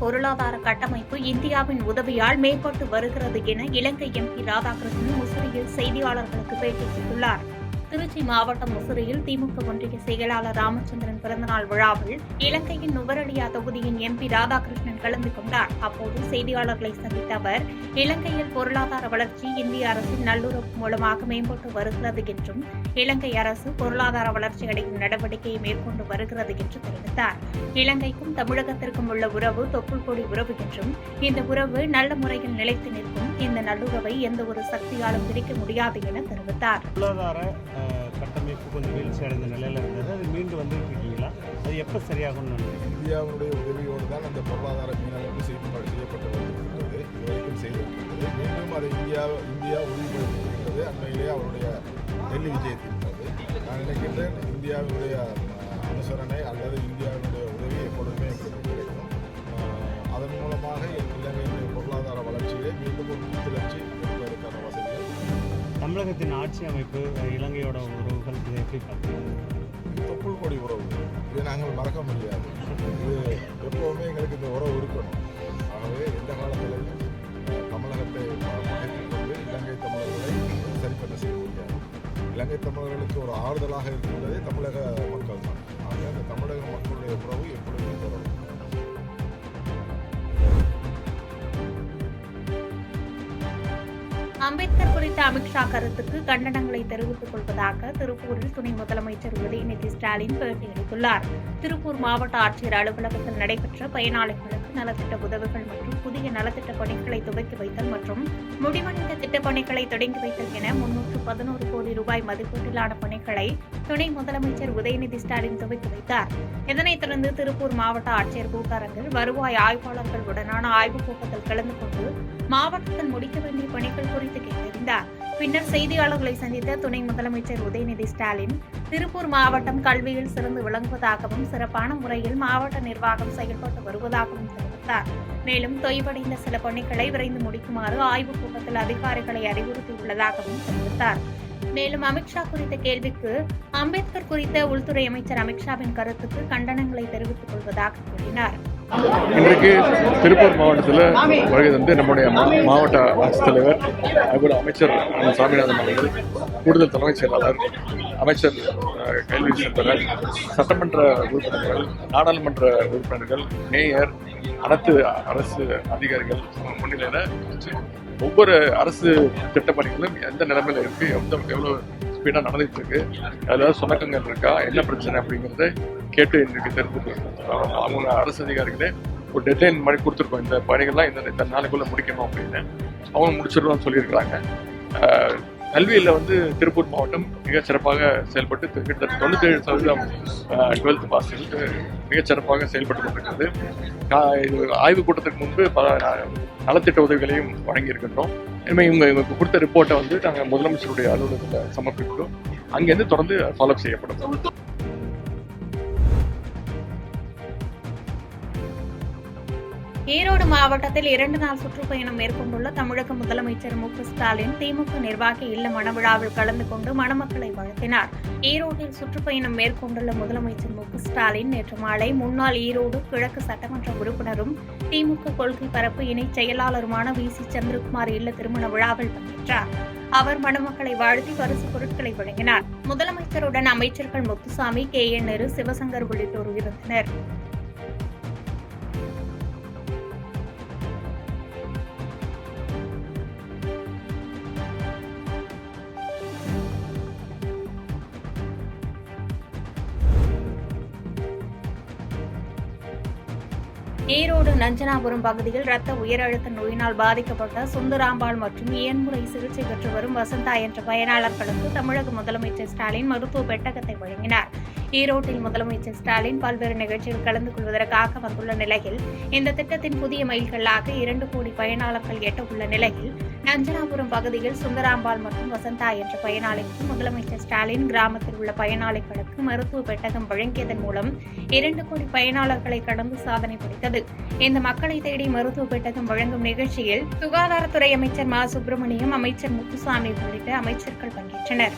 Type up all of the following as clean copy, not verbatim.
பொருளாதார கட்டமைப்பு இந்தியாவின் உதவியால் மேம்பட்டு வருகிறது என இலங்கை எம்பி ராதாகிருஷ்ணன் முசிறியில் செய்தியாளர்களுக்கு பேட்டியளித்துள்ளார். திருச்சி மாவட்டம் முசிறியில் திமுக ஒன்றிய செயலாளர் ராமச்சந்திரன் பிறந்தநாள் விழாவில் இலங்கையின் நுவரெலியா தொகுதியின் எம்பி ராதாகிருஷ்ணன் கலந்து கொண்டார். அப்போது செய்தியாளர்களை சந்தித்த அவர், இலங்கையில் பொருளாதார வளர்ச்சி இந்திய அரசின் நல்லுறவு மூலமாக மேம்பட்டு வருகிறது என்றும், இலங்கை அரசு பொருளாதார வளர்ச்சி அடையும் நடவடிக்கையை மேற்கொண்டு வருகிறது என்று தெரிவித்தார். இலங்கைக்கும் தமிழகத்திற்கும் உள்ள உறவு தொப்புள் கொடி உறவு என்றும், இந்த உறவு நல்ல முறையில் நிலைத்து நிற்கும். இந்த நல்லுறவை எந்த ஒரு சக்தியாலும் பிரிக்க முடியாது என தெரிவித்தார். கட்டமைப்பு கொஞ்சம் வீழ்ச்சி அடைந்த நிலையில் இருந்தது. அது மீண்டும் வந்துருக்கீங்களா? அது எப்போ சரியாகும்? இந்தியாவுடைய உதவியோடு தான் அந்த பொருளாதார மீனமைப்பு செய்யப்பட்டு வருகிறது. இதுவரைக்கும் செய்திருக்கிறது. மீண்டும் அதை இந்தியா உறுதிப்படுத்தியிருக்கிறது. அண்மையிலே அவருடைய டெல்லி விஜயத்தின் போது நான் நினைக்கின்றேன், இந்தியாவுடைய அனுசரணை அல்லது இந்தியாவுடைய உதவி எப்பொழுதுமே எங்களுக்கு கிடைக்கும். அதன் மூலமாக இலங்கையினுடைய பொருளாதார வளர்ச்சியிலே மீண்டும் ஒரு புத்துணர்ச்சி எடுப்பதற்கான வசதிகள். தமிழகத்தின் ஆட்சி அமைப்பு, இலங்கையோட உறவுகள், இதை எப்படி பார்க்குறீங்க? தொப்புள் கொடி உறவு, இதை நாங்கள் மறக்க முடியாது. இது எப்போவுமே எங்களுக்கு இந்த உறவு இருக்கணும். ஆகவே எந்த காலத்திலையும் தமிழகத்தை பகைத்துக் கொண்டு இலங்கை தமிழர்களை சரிப்பட்ட செய்ய முடியாது. இலங்கை தமிழர்களுக்கு ஒரு ஆறுதலாக இருக்கின்றதே தமிழக மக்கள் தான். ஆக அந்த தமிழக மக்களுடைய உறவு எப்பொழுதுமே தொடரும். அம்பேத்கர் குறித்த அமித்ஷா கருத்துக்கு கண்டனங்களை தெரிவித்துக் கொள்வதாக திருப்பூரில் துணை முதலமைச்சர் உதயநிதி ஸ்டாலின் பேட்டியளித்துள்ளார். திருப்பூர் மாவட்ட ஆட்சியர் அலுவலகத்தில் நடைபெற்ற பயனாளிகளுக்கு நலத்திட்ட உதவிகள் மற்றும் புதிய நலத்திட்ட பணிகளை துவக்கி வைத்தல் மற்றும் முடிவடைந்த திட்டப் பணிகளை தொடங்கி வைத்தல் என 311 கோடி ரூபாய் மதிப்பீட்டிலான பணிகளை துணை முதலமைச்சர் உதயநிதி ஸ்டாலின் துவக்கி வைத்தார். இதனைத் தொடர்ந்து திருப்பூர் மாவட்ட ஆட்சியர் கூட்டரங்கில் வருவாய் ஆய்வாளர்கள் உடனான ஆய்வுக் கூட்டத்தில் கலந்து கொண்டு மாவட்டத்தில் முடிக்க வேண்டிய பணிகள் குறித்து கேட்டறிந்தார். பின்னர் செய்தியாளர்களை சந்தித்த துணை முதலமைச்சர் உதயநிதி ஸ்டாலின், திருப்பூர் மாவட்டம் கல்வியில் சிறந்து விளங்குவதாகவும் சிறப்பான முறையில் மாவட்ட நிர்வாகம் செயல்பட்டு வருவதாகவும் தெரிவித்தார். மேலும் தொய்வடைந்த சில பணிகளை விரைந்து முடிக்குமாறு ஆய்வுக் கூட்டத்தில் அதிகாரிகளை அறிவுறுத்தியுள்ளதாகவும் தெரிவித்தார். மேலும் அமித்ஷா குறித்த கேள்விக்கு, அம்பேத்கர் குறித்த உள்துறை அமைச்சர் அமித்ஷாவின் கருத்துக்கு கண்டனங்களை தெரிவித்துக் கொள்வதாக கூறினார். இன்றைக்கு திருப்பூர் மாவட்டத்தில் வருகை தந்து நம்முடைய மாவட்ட ஆட்சித்தலைவர், அதுபோல அமைச்சர் சாமிநாதன் அவர்கள், கூடுதல் தலைமைச் செயலாளர், அமைச்சர் கல்வி செல்வர்கள், சட்டமன்ற உறுப்பினர்கள், நாடாளுமன்ற உறுப்பினர்கள், மேயர், அனைத்து அரசு அதிகாரிகள் முன்னிலையில் ஒவ்வொரு அரசு திட்டப்பணிகளும் எந்த நிலைமையில் இருக்கு, எவ்வளோ ஸ்பீடாக நடந்துட்டு இருக்கு, ஏதாவது சுணக்கங்கள் இருக்கா, என்ன பிரச்சனை அப்படிங்கிறத கேட்டு இன்றைக்கு தெரிஞ்சுட்டு அவங்க அரசு அதிகாரிகளே ஒரு டெட்லைன் மாதிரி கொடுத்துருக்கோம். இந்த பணிகள்லாம் இந்த நாளைக்குள்ள முடிக்கணும் அப்படின்னு அவங்க முடிச்சிடலாம்னு சொல்லியிருக்கிறாங்க. கல்வியில் திருப்பூர் மாவட்டம் மிகச் சிறப்பாக செயல்பட்டு கிட்டத்தட்ட 97% 12th பாஸ்களுக்கு மிகச் சிறப்பாக செயல்பட்டு கொண்டிருக்கிறது. இது ஆய்வுக் கூட்டத்துக்கு முன்பு நலத்திட்ட உதவிகளையும் வழங்கியிருக்கின்றோம். இனிமேல் இவங்களுக்கு கொடுத்த ரிப்போர்ட்டை நாங்கள் முதலமைச்சருடைய அலுவலகத்தில் சமர்ப்பிக்கிறோம். அங்கேருந்து தொடர்ந்து ஃபாலோ செய்யப்படும். ஈரோடு மாவட்டத்தில் 2 நாள் சுற்றுப்பயணம் மேற்கொண்டுள்ள தமிழக முதலமைச்சர் ஸ்டாலின் திமுக நிர்வாகி இல்ல மணவிழாவில் கலந்து கொண்டு மணமக்களை வாழ்த்தினார். ஈரோட்டில் சுற்றுப்பயணம் மேற்கொண்டுள்ள முதலமைச்சர் ஸ்டாலின் நேற்று மாலை முன்னாள் ஈரோடு கிழக்கு சட்டமன்ற உறுப்பினரும் திமுக கொள்கை பரப்பு இணைச் செயலாளருமான VC சந்திரகுமார் இல்ல திருமண விழாவில் பங்கேற்றார். அவர் மணமக்களை வாழ்த்தி பரிசு பொருட்களை வழங்கினார். முதலமைச்சருடன் அமைச்சர்கள் முத்துசாமி, KN நேரு, சிவசங்கர் உள்ளிட்டோர் இருந்தனர். ஈரோடு நஞ்சனாபுரம் பகுதியில் இரத்த உயரழுத்த நோயினால் பாதிக்கப்பட்ட சுந்தராம்பாள் மற்றும் இயன்முறை சிகிச்சை பெற்று வரும் வசந்தா என்ற பயனாளர்களுக்கு தமிழக முதலமைச்சர் ஸ்டாலின் மருத்துவ பெட்டகத்தை வழங்கினார். ஈரோட்டில் முதலமைச்சர் ஸ்டாலின் பல்வேறு நிகழ்ச்சியில் கலந்து கொள்வதற்காக வந்துள்ள நிலையில் இந்த திட்டத்தின் புதிய மைல்கல்லாக 2 கோடி பயனாளர்கள் எட்ட உள்ள நிலையில் நஞ்சனாபுரம் பகுதியில் சுந்தராம்பாள் மற்றும் வசந்தா என்ற பயனாளிக்கு முதலமைச்சர் ஸ்டாலின் கிராமத்தில் உள்ள பயனாளிகளுக்கு மருத்துவ பெட்டகம் வழங்கியதன் மூலம் 2 கோடி பயனாளர்களை கடந்து சாதனை படைத்தது. இந்த மக்களை தேடி மருத்துவ பெட்டகம் வழங்கும் நிகழ்ச்சியில் சுகாதாரத்துறை அமைச்சர் மா. சுப்பிரமணியம், அமைச்சர் முத்துசாமி உள்ளிட்ட அமைச்சர்கள் பங்கேற்றனர்.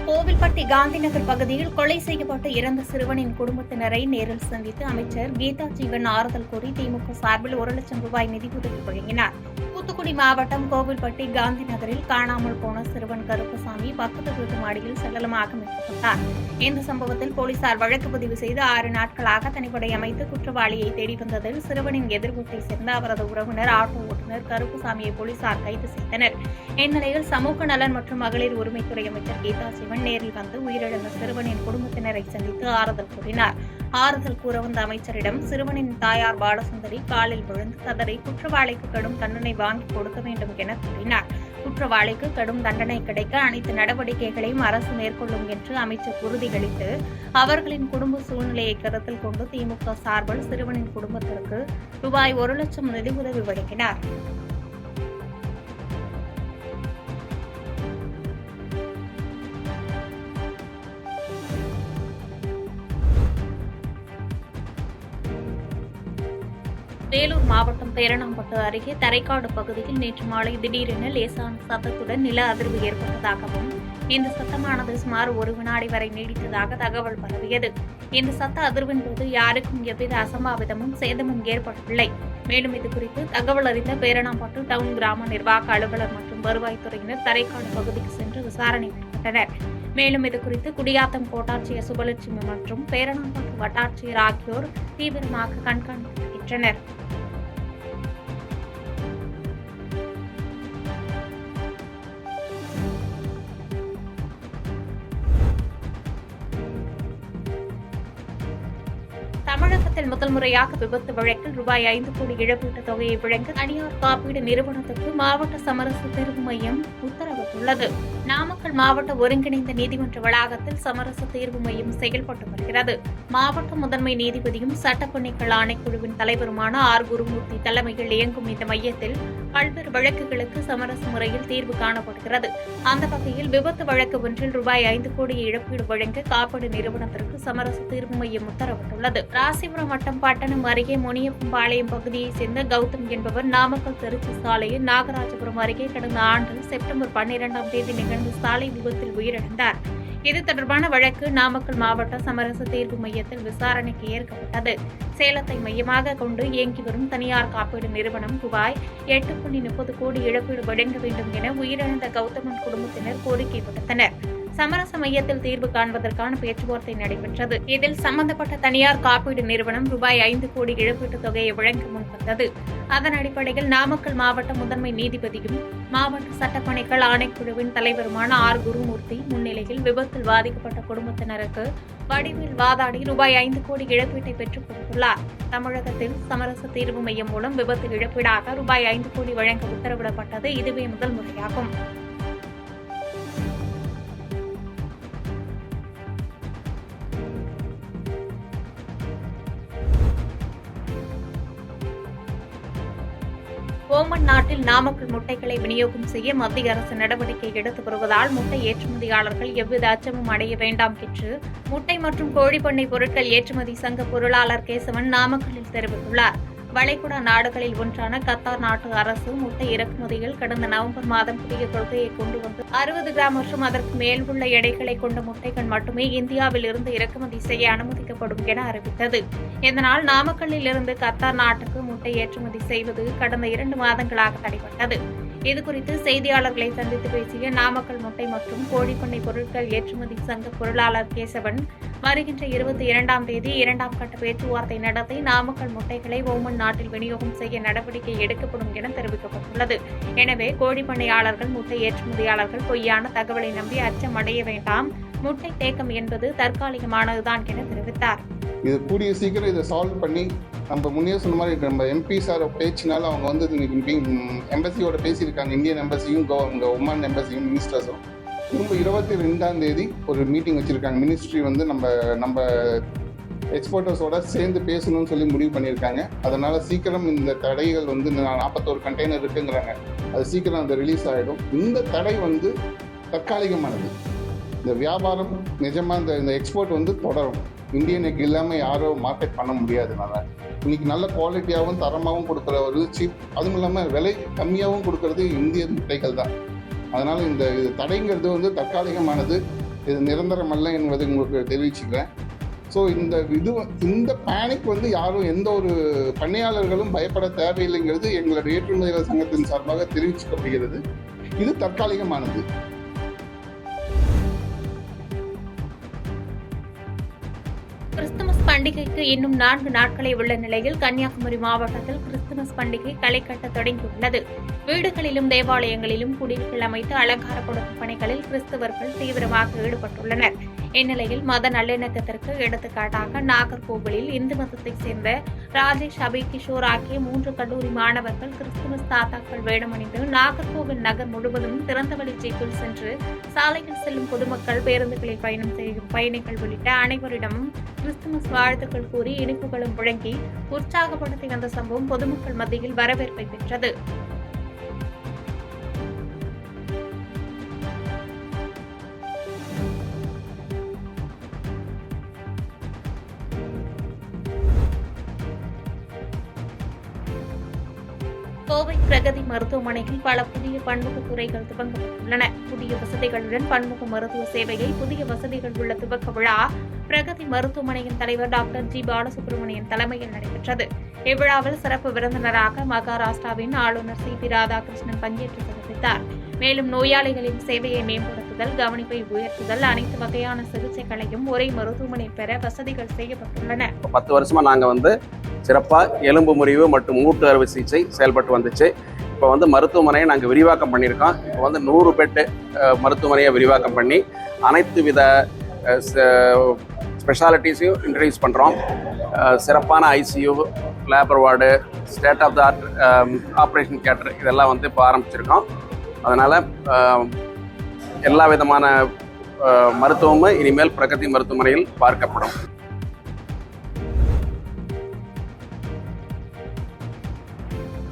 கோவில்பட்டி காந்திநகர் பகுதியில் கொலை செய்யப்பட்டு இறந்த சிறுவனின் குடும்பத்தினரை நேரில் சந்தித்து அமைச்சர் கீதா ஜீவன் ஆறுதல் கூறி திமுக சார்பில் 1 லட்சம் ரூபாய் நிதியுதவி வழங்கினார். தூத்துக்குடி மாவட்டம் கோவில்பட்டி காந்தி நகரில் காணாமல் போன சிறுவன் கருப்பசாமி பக்கத்து வீட்டு மாடியில் சடலமாக மீட்கப்பட்டார். இந்த சம்பவத்தில் போலீசார் வழக்கு பதிவு செய்து 6 நாட்களாக தனிப்படை அமைத்து குற்றவாளியை தேடி வந்ததில் சிறுவனின் எதிர்வீட்டை சேர்ந்த அவரது உறவினர் ஆட்டோ ஓட்டுநர் கருப்பசாமியை போலீசார் கைது செய்தனர். இந்நிலையில் சமூக நலன் மற்றும் மகளிர் உரிமைத்துறை அமைச்சர் கீதா ஜீவன் நேரில் வந்து உயிரிழந்த சிறுவனின் குடும்பத்தினரை சந்தித்து ஆறுதல் கூறினார். ஆறுதல் கூற வந்த அமைச்சரிடம் சிறுவனின் தாயார் பாலசுந்தரி காலில் விழுந்து கதறி குற்றவாளிக்கு கடும் தண்டனை வாங்கி கொடுக்க வேண்டும் என கூறினார். குற்றவாளிக்கு கடும் தண்டனை கிடைக்க அனைத்து நடவடிக்கைகளையும் அரசு மேற்கொள்ளும் என்று அமைச்சர் உறுதியளித்து அவர்களின் குடும்ப சூழ்நிலையை கருத்தில் கொண்டு திமுக சார்பில் சிறுவனின் குடும்பத்திற்கு ரூபாய் 1 லட்சம் நிதியுதவி வழங்கினார். வேலூர் மாவட்டம் பேரணாம்பட்டு அருகே தரைக்காடு பகுதியில் நேற்று மாலை திடீரென லேசான சத்தத்துடன் நில அதிர்வு ஏற்பட்டதாகவும் இந்த சத்தமானது சுமார் 1 வினாடி வரை நீடித்ததாக தகவல் பரவியது. இந்த சத்த அதிர்வின் போது யாருக்கும் எவ்வித அசம்பாவிதமும் சேதமும் ஏற்படவில்லை. மேலும் இதுகுறித்து தகவல் அறிந்த பேரணாம்பட்டு டவுன் கிராம நிர்வாக அலுவலர் மற்றும் வருவாய்த்துறையினர் தரைக்காடு பகுதிக்கு சென்று விசாரணை மேற்கொண்டனர். மேலும் இதுகுறித்து குடியாத்தம் கோட்டாட்சியர் சுபலட்சுமி மற்றும் பேரணாம்பட்டு வட்டாட்சியர் ஆகியோர் தீவிரமாக கண்காணித்து வருகின்றனர். தமிழகத்தில் முதல் முறையாக விபத்து வழக்கில் ரூபாய் 5 கோடி இழப்பீட்டுத் தொகையை வழங்க தனியார் காப்பீடு நிறுவனத்துக்கு மாவட்ட சமரச தீர்வு மையம் உத்தரவிட்டுள்ளது. நாமக்கல் மாவட்ட ஒருங்கிணைந்த நீதிமன்ற வளாகத்தில் சமரச தீர்வு மையம் செயல்பட்டு வருகிறது. மாவட்ட முதன்மை நீதிபதியும் சட்டப்பணிகள் ஆணைக்குழுவின் தலைவருமான ஆர். குருமூர்த்தி தலைமையில் இயங்கும் இந்த மையத்தில் பல்வேறு வழக்குகளுக்கு சமரச முறையில் தீர்வு காணப்படுகிறது. அந்த வகையில் விபத்து வழக்கு ஒன்றில் ரூபாய் 5 கோடி இழப்பீடு வழங்க காப்பீடு நிறுவனத்திற்கு சமரச தீர்வு மையம் உத்தரவிட்டுள்ளது. ராசிபுரம் வட்டம் பட்டணம் அருகே முனியப்பம்பாளையம் பகுதியைச் சேர்ந்த கௌதம் என்பவர் நாமக்கல் திருச்சி சாலையில் நாகராஜபுரம் அருகே கடந்த ஆண்டு செப்டம்பர் 12ஆம் தேதி நிகழ்ந்த சாலை விபத்தில் உயிரிழந்தார். இது தொடர்பான வழக்கு நாமக்கல் மாவட்ட சமரச தீர்வு மையத்தில் விசாரணைக்கு ஏற்கப்பட்டது. சேலத்தை மையமாக கொண்டு இயங்கி வரும் தனியார் காப்பீடு நிறுவனம் ரூபாய் 8.30 கோடி இழப்பீடு வழங்க வேண்டும் என உயிரிழந்த கௌதமன் குடும்பத்தினர் கோரிக்கை விடுத்தனர். சமரச மையத்தில் தீர்வு காண்பதற்கான பேச்சுவார்த்தை நடைபெற்றது. இதில் சம்பந்தப்பட்ட தனியார் காப்பீடு நிறுவனம் ரூபாய் 5 கோடி இழப்பீட்டுத் தொகையை வழங்க முன்வந்தது. அதன் அடிப்படையில் நாமக்கல் மாவட்ட முதன்மை நீதிபதியும் மாவட்ட சட்டப்பணிகள் ஆணைக்குழுவின் தலைவருமான ஆர். குருமூர்த்தி முன்னிலையில் விபத்தில் பாதிக்கப்பட்ட குடும்பத்தினருக்கு வடிவில் வாதாடி ரூபாய் 5 கோடி இழப்பீட்டை பெற்றுக் கொடுத்துள்ளார். தமிழகத்தில் சமரச தீர்வு மையம் மூலம் விபத்து இழப்பீடாக ரூபாய் 5 கோடி வழங்க உத்தரவிடப்பட்டது இதுவே முதல் முறையாகும். ஓமன் நாட்டில் நாமக்கல் முட்டைகளை விநியோகம் செய்ய மத்திய அரசு நடவடிக்கை எடுத்து வருவதால் முட்டை ஏற்றுமதியாளர்கள் எவ்வித அச்சமும் அடைய வேண்டாம் என்று முட்டை மற்றும் கோழிப்பண்ணை பொருட்கள் ஏற்றுமதி சங்க பொருளாளர் கேசவன் நாமக்கல்லில் தெரிவித்துள்ளார். வளைகுடா நாடுகளில் ஒன்றான கத்தார் நாட்டு அரசு முட்டை இறக்குமதியில் கடந்த நவம்பர் மாதம் புதிய கொள்கையை கொண்டு வந்து 60 கிராம் மற்றும் அதற்கு மேல் உள்ள எடைகளை கொண்ட முட்டைகள் மட்டுமே இந்தியாவில் இருந்து இறக்குமதி செய்ய அனுமதிக்கப்படும் என அறிவித்தது. இதனால் நாமக்கல்லில் இருந்து கத்தார் நாட்டுக்கு முட்டை ஏற்றுமதி செய்வது கடந்த 2 மாதங்களாக தடைப்பட்டது. இதுகுறித்து செய்தியாளர்களை சந்தித்து பேசிய நாமக்கல் முட்டை மற்றும் கோழிப்பண்ணை பொருட்கள் ஏற்றுமதி சங்க பொருளாளர் கேசவன் வருகின்ற 22ஆம் தேதி 2ஆம் கட்ட பேச்சுவார்த்தை நடத்தி நாமக்கல் முட்டைகளை ஓமன் நாட்டில் விநியோகம் செய்ய நடவடிக்கை எடுக்கப்படும் என தெரிவிக்கப்பட்டுள்ளது. எனவே கோழிப்பண்ணையாளர்கள் முட்டை ஏற்றுமதியாளர்கள் பொய்யான தகவலை நம்பி அச்சம் அடைய வேண்டாம். முட்டை தேக்கம் என்பது தற்காலிகமானதுதான் என தெரிவித்தார். இது கூடிய சீக்கிரம் இதை சால்வ் பண்ணி நம்ம முன்னே சொன்ன மாதிரி நம்ம எம்பி சார் பேச்சினால அவங்க வந்து எம்பசியோட பேசியிருக்காங்க. இந்தியன் எம்பசியும் ஒமான் எம்பசியும் மினிஸ்டர்ஸும் திரும்ப 22ஆம் தேதி ஒரு மீட்டிங் வச்சுருக்காங்க. மினிஸ்ட்ரி வந்து நம்ம எக்ஸ்போர்ட்டர்ஸோட சேர்ந்து பேசணும்னு சொல்லி முடிவு பண்ணியிருக்காங்க. அதனால் சீக்கிரம் இந்த தடைகள் வந்து 41 கண்டெய்னர் இருக்குங்கிறாங்க. அது சீக்கிரம் அந்த ரிலீஸ் ஆகிடும். இந்த தடை வந்து தற்காலிகமானது. இந்த வியாபாரம் நிஜமாக இந்த எக்ஸ்போர்ட் வந்து தொடரும். இந்தியன் எக் இல்லாமல் யாரும் மார்க்கெட் பண்ண முடியாதுனால இன்னைக்கு நல்ல குவாலிட்டியாகவும் தரமாகவும் கொடுக்குற ஒரு சீப், அதுவும் இல்லாமல் விலை கம்மியாகவும் கொடுக்கறது இந்திய முட்டைகள் தான். அதனால் இது தடைங்கிறது வந்து தற்காலிகமானது. இது நிரந்தரமல்ல என்பதை உங்களுக்கு தெரிவிச்சுக்கிறேன். ஸோ இந்த பேனிக் யாரும் எந்த ஒரு பண்ணையாளர்களும் பயப்பட தேவையில்லைங்கிறது எங்களுடைய ஏற்றுமதியாளர் சங்கத்தின் சார்பாக தெரிவிக்கப்படுகிறது. இது தற்காலிகமானது. கிறிஸ்துமஸ் பண்டிகைக்கு இன்னும் 4 நாட்களே உள்ள நிலையில் கன்னியாகுமரி மாவட்டத்தில் கிறிஸ்துமஸ் பண்டிகை களை கட்ட தொடங்கியுள்ளது. வீடுகளிலும் தேவாலயங்களிலும் குடில்கள் அமைத்து அலங்காரப்படுத்தும் பணிகளில் கிறிஸ்தவர்கள் தீவிரமாக ஈடுபட்டுள்ளனர். இந்நிலையில் மத நல்லிணக்கத்திற்கு எடுத்துக்காட்டாக நாகர்கோவிலில் இந்து மதத்தைச் சேர்ந்த ராஜேஷ், அபிகிஷோர் ஆகிய 3 கல்லூரி மாணவர்கள் கிறிஸ்துமஸ் தாத்தாக்கள் வேடமணிந்து நாகர்கோவில் நகர் முழுவதும் திறந்தவெளி ஜீப்பில் சென்று சாலையில் செல்லும் பொதுமக்கள், பேருந்துகளில் பயணம் செய்யும் பயணிகள் உள்ளிட்ட அனைவரிடமும் கிறிஸ்துமஸ் வாழ்த்துக்கள் கூறி இனிப்புகளும் வழங்கி உற்சாகப்படுத்தி வந்த சம்பவம் பொதுமக்கள் மத்தியில் வரவேற்பை பெற்றது. கோவை பிரகதி மருத்துவமனையில் பல புதிய பன்முக துறைகள் துவங்கப்பட்டுள்ளன. புதிய வசதிகளுடன் பன்முக மருத்துவ சேவையை புதிய வசதிகள் உள்ள துவக்க விழா பிரகதி மருத்துவமனையின் தலைவர் டாக்டர் ஜி பாலசுப்ரமணியன் தலைமையில் நடைபெற்றது. இவ்விழாவில் சிறப்பு விருந்தினராக மகாராஷ்டிராவின் ஆளுநர் சி.பி. ராதாகிருஷ்ணன் பங்கேற்று சிறப்பித்தார். மேலும் நோயாளிகளின் சேவையை மேம்படுத்துதல், கவனிப்பை உயர்த்துதல், அனைத்து வகையான சிகிச்சைகளையும் ஒரே மருத்துவமனை பெற வசதிகள் செய்யப்பட்டுள்ளன. 10 வருஷமா நாங்க சிறப்பாக எலும்பு முறிவு மற்றும் மூட்டு அறுவை சிகிச்சை செயல்பட்டு வந்துச்சு. இப்போ மருத்துவமனையை நாங்கள் விரிவாக்கம் பண்ணியிருக்கோம். இப்போ 100 பெட்டு மருத்துவமனையை விரிவாக்கம் பண்ணி அனைத்து வித ஸ்பெஷாலிட்டிஸையும் இன்ட்ரடியூஸ் பண்ணுறோம். சிறப்பான ICU, labour ward, state of the art operation theatre இதெல்லாம் இப்போ ஆரம்பிச்சிருக்கோம். அதனால் எல்லா விதமான மருத்துவமும் இனிமேல் பிரகதி மருத்துவமனையில் பார்க்கப்படும்.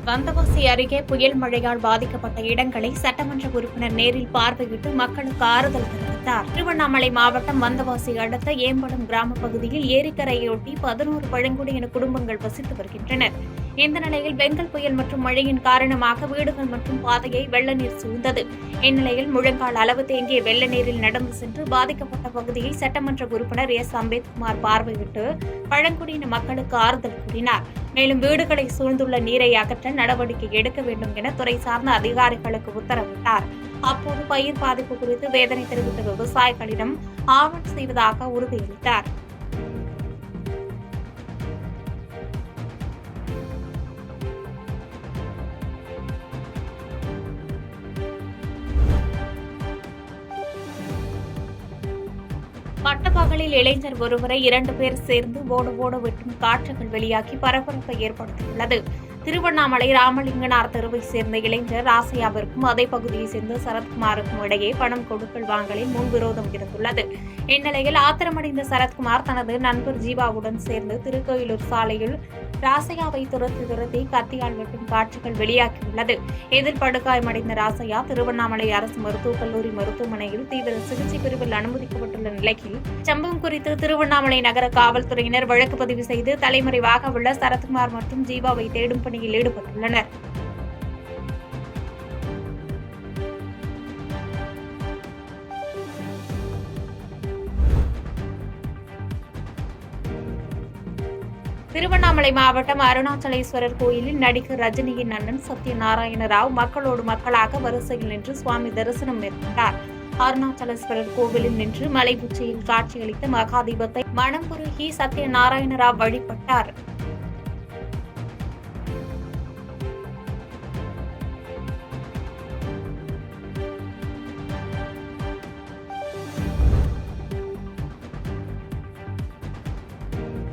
வந்தவாசி அருகே புயல் மழையால் பாதிக்கப்பட்ட இடங்களை சட்டமன்ற உறுப்பினர் நேரில் பார்வையிட்டு மக்களுக்கு ஆறுதல் தெரிவித்தார். திருவண்ணாமலை மாவட்டம் வந்தவாசி அடுத்த ஏம்பலம் கிராம பகுதியில் ஏரிக்கரையொட்டி 11 பழங்குடியின குடும்பங்கள் வசித்து வருகின்றனர். இந்த நிலையில் பெங்கல் புயல் மற்றும் மழையின் காரணமாக வீடுகள் மற்றும் பாதையை வெள்ள நீர் சூழ்ந்தது. இந்நிலையில் முழங்கால் அளவு தேங்கிய வெள்ள நீரில் நடந்து சென்று பாதிக்கப்பட்ட பகுதியை சட்டமன்ற உறுப்பினர் எஸ். அம்பேத்குமார் பார்வையிட்டு பழங்குடியின மக்களுக்கு ஆறுதல் கூறினார். மேலும் வீடுகளை சூழ்ந்துள்ள நீரை அகற்ற நடவடிக்கை எடுக்க வேண்டும் என துறை சார்ந்த அதிகாரிகளுக்கு உத்தரவிட்டார். அப்போது பயிர் பாதிப்பு குறித்து வேதனை தெரிவித்த விவசாயிகளிடம் ஆவணம் செய்வதாக உறுதியளித்தார். பட்டப்பகலில் இளைஞர் ஒருவரை 2 பேர் சேர்ந்து ஓட வெட்டும் காட்சிகள் வெளியாகி பரபரப்பை ஏற்படுத்தியுள்ளது. திருவண்ணாமலை ராமலிங்கனார் தெருவை சேர்ந்த இளைஞர் ராசையாவிற்கும் அதே பகுதியை சேர்ந்த சரத்குமாருக்கும் இடையே பணம் கொடுக்கல் வாங்கலில் முன்விரோதம் இருந்துள்ளது. இந்நிலையில் ஆத்திரமடைந்த சரத்குமார் தனது நண்பர் ஜீவாவுடன் சேர்ந்து திருக்கோயிலூர் சாலையில் ராசையாவை துரத்தி கத்தியால் வெட்டும் காட்சிகள் வெளியாகியுள்ளது. இதில் படுகாயமடைந்த ராசையா திருவண்ணாமலை அரசு மருத்துவக் கல்லூரி மருத்துவமனையில் தீவிர சிகிச்சை பிரிவில் அனுமதிக்கப்பட்டுள்ள நிலையில் சம்பவம் குறித்து திருவண்ணாமலை நகர காவல்துறையினர் வழக்கு பதிவு செய்து தலைமறைவாக உள்ள சரத்குமார் மற்றும் ஜீவாவை தேடும் பணியில் ஈடுபட்டுள்ளனர். திருவண்ணாமலை மாவட்டம் அருணாச்சலேஸ்வரர் கோயிலில் நடிகர் ரஜினியின் அண்ணன் சத்யநாராயண ராவ் மக்களோடு மக்களாக வரிசையில் நின்று சுவாமி தரிசனம் மேற்கொண்டார். அருணாச்சலேஸ்வரர் கோவிலில் நின்று மலை உச்சியில் காட்சியளித்த மகாதீபத்தை மனமுருகி சத்யநாராயண ராவ் வழிபட்டார்.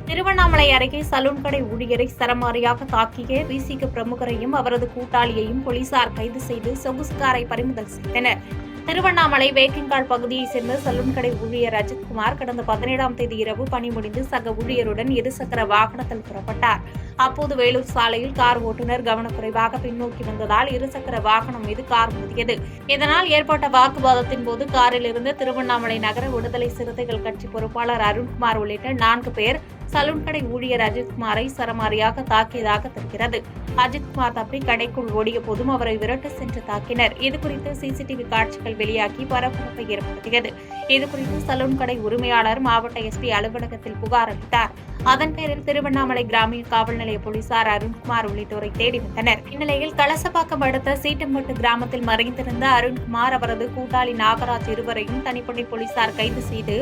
திருவண்ணாமலை அருகே சலூன் கடை ஊழியரை சரமாரியாக தாக்கிய விசிக பிரமுகரையும் அவரது கூட்டாளியையும் போலீசார் கைது செய்து சொகுசு காரை பறிமுதல் செய்தனர். திருவண்ணாமலை வேக்கிங்கால் பகுதியைச் சேர்ந்த சலூன் கடை ஊழியர் அஜித்குமார் கடந்த 17ஆம் தேதி இரவு பணி முடிந்து சக ஊழியருடன் இருசக்கர வாகனத்தில் புறப்பட்டார். அப்போது வேலூர் சாலையில் கார் ஓட்டுநர் கவனக்குறைவாக பின்னோக்கி வந்ததால் இருசக்கர வாகனம் மீது கார் மோதியது. இதனால் ஏற்பட்ட வாக்குவாதத்தின் போது காரில் இருந்து திருவண்ணாமலை நகர விடுதலை சிறுத்தைகள் கட்சி பொறுப்பாளர் அருண்குமார் உள்ளிட்ட 4 பேர் சலூன் கடை ஊழியர் அஜித்குமாரை சரமாரியாக தாக்கியதாக தெரிகிறது. அஜித்குமார் தப்பி கடைக்குள் ஓடிய போதும் அவரை விரட்டு சென்று தாக்கினர். இதுகுறித்து சிசிடிவி காட்சிகள் வெளியாகி பரபரப்பை ஏற்படுத்தியது. இதுகுறித்து சலூன் கடை உரிமையாளர் மாவட்ட எஸ்பி அலுவலகத்தில் புகார் அளித்தார். அதன் பேரில் திருவண்ணாமலை கிராமிய காவல் நிலைய போலீசார் அருண்குமார் உள்ளிட்டோரை தேடி வந்தனர். இந்நிலையில் கலசப்பாக்கம் அடுத்த சீட்டம்பட்டு கிராமத்தில் மறைந்திருந்த அருண்குமார், அவரது கூட்டாளி நாகராஜ் இருவரையும் தனிப்படை போலீசார் கைது செய்து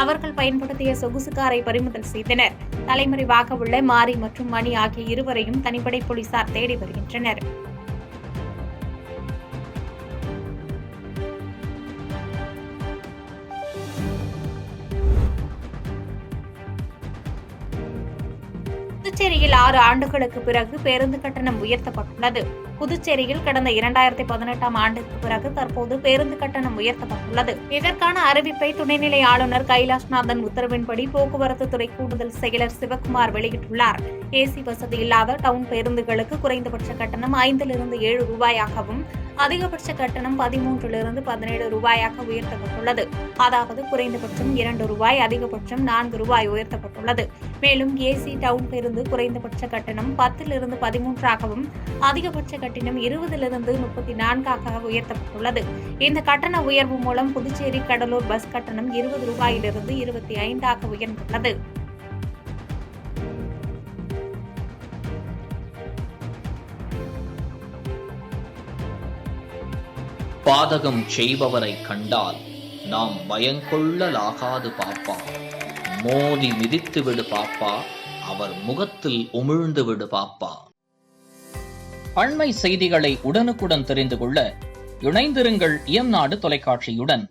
அவர்கள் பயன்படுத்திய சொகுசு காரை பறிமுதல் செய்தனர். தலைமறைவாக உள்ள மாரி மற்றும் மணி ஆகிய இருவரையும் தனிப்படை போலீசார் தேடி வருகின்றனர். புதுச்சேரியில் 6 ஆண்டுகளுக்கு பிறகு பேருந்து கட்டணம் உயர்த்தப்பட்டுள்ளது. புதுச்சேரியில் கடந்த 2018ஆம் ஆண்டுக்கு பிறகு தற்போது பேருந்து கட்டணம் உயர்த்தப்பட்டுள்ளது. இதற்கான அறிவிப்பை துணைநிலை ஆளுநர் கைலாஷ்நாதன் உத்தரவின்படி போக்குவரத்து துறை கூடுதல் செயலர் சிவக்குமார் வெளியிட்டுள்ளார். ஏசி வசதி இல்லாத டவுன் பேருந்துகளுக்கு குறைந்தபட்ச கட்டணம் 5லிருந்து 7 ரூபாயாகவும் அதிகபட்ச கட்டணம் 13லிருந்து 17 ரூபாயாக உயர்த்தப்பட்டுள்ளது. அதாவது குறைந்தபட்சம் 2 ரூபாய், அதிகபட்சம் 4 ரூபாய் உயர்த்தப்பட்டுள்ளது. மேலும் ஏசி டவுன் பேருந்து குறைந்தபட்ச கட்டணம் 10லிருந்து 13ஆகவும் அதிகபட்ச கட்டணம் 20லிருந்து 34ஆக உயர்த்தப்பட்டுள்ளது. இந்த கட்டண உயர்வு மூலம் புதுச்சேரி கடலூர் பஸ் கட்டணம் 20 ரூபாயிலிருந்து 25ஆக உயர்ந்துள்ளது. பாதகம் செய்பவரை கண்டால் நாம் பயங்கொள்ளலாகாது பாப்பா. மோதி மிதித்து விடு பாப்பா, அவர் முகத்தில் உமிழ்ந்து விடு பாப்பா. அண்மை செய்திகளை உடனுக்குடன் தெரிந்து கொள்ள இணைந்திருங்கள் இயம்நாடு தொலைக்காட்சியுடன்.